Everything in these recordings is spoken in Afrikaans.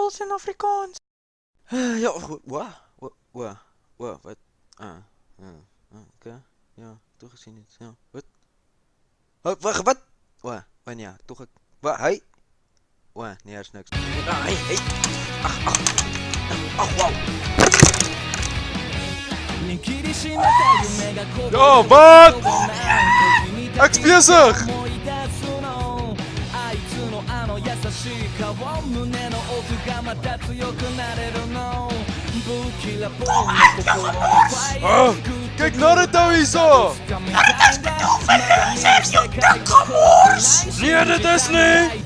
Engels en Afrikaans. Ja, wat? Oké, ja, toegezien het, ja, wat? Wat? Ja, toch ek, wat, hy? Nee, is niks. Hey, ach, wow. Ja, wat? Ek's besig! Kyk Naruto nou hierso! Nee, dit is nie!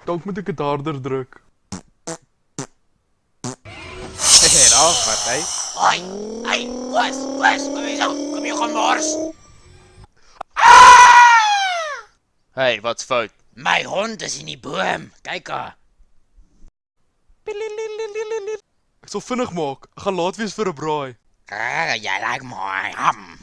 Dalk moet ek dit harder druk. Raf, wat, hy? Hey, was, kom hier gemors. Hey, wat's fout? My hond is in die boom, kyk haar. Ek sal vinnig maak. Ek gaan laat wees vir 'n braai. Jy like my ham.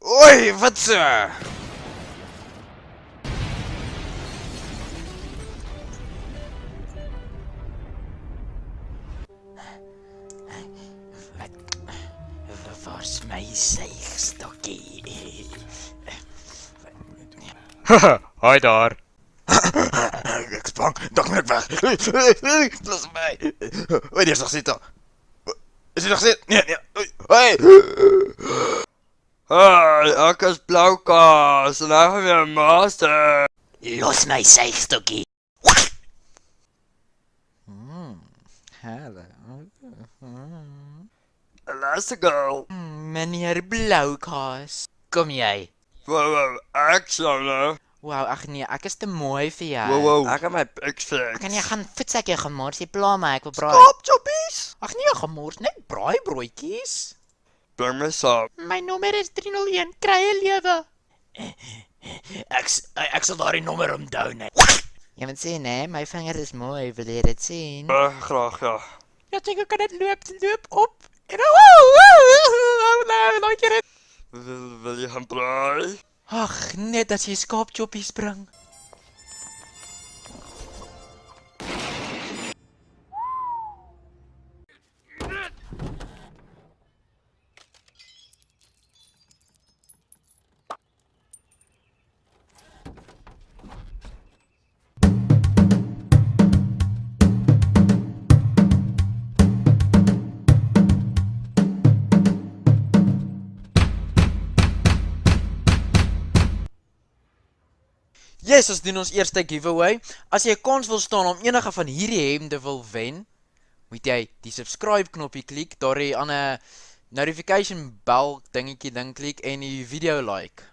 Oei, wat so? Waar's my suigstokkie? Hi daar. Ek spang, dalk moet ek weg. Los my. Wat is nog sit? Is dit nog sit? Nee. Hey. Hi, ek is Bloukas en ek is weer master. Los my suigstokkie. Hallo. Elastigirl. Meneer Bloukas. Kom jy? Wow, ek sal nou. Wow, ag nee, ek is te mooi vir jou. Wow, ek het my piks fix. Kan jy gaan voetsekkie gemors? Jy pla my, ek wil braai. Stop, choppies! Ag nee, gemors, net braai broodjies. Bring my saam. My nommer is 301, kry 'n lewe. Ek sal daardie nommer onthou net. Jy moet sien, hè, my vinger is mooi, wil jy dit sien? Graag, ja. Ja, ek kan dit loop op. En nou keer dit. Wil jy gaan braai? Ag, net as jy skaapchoppies bring. Yes, ons doen ons eerste giveaway. As jy 'n kans wil staan om enige van hierdie hemde wil wen, moet jy die subscribe knoppie klik, daardie aan 'n notification bell dingetjie klik en die video like.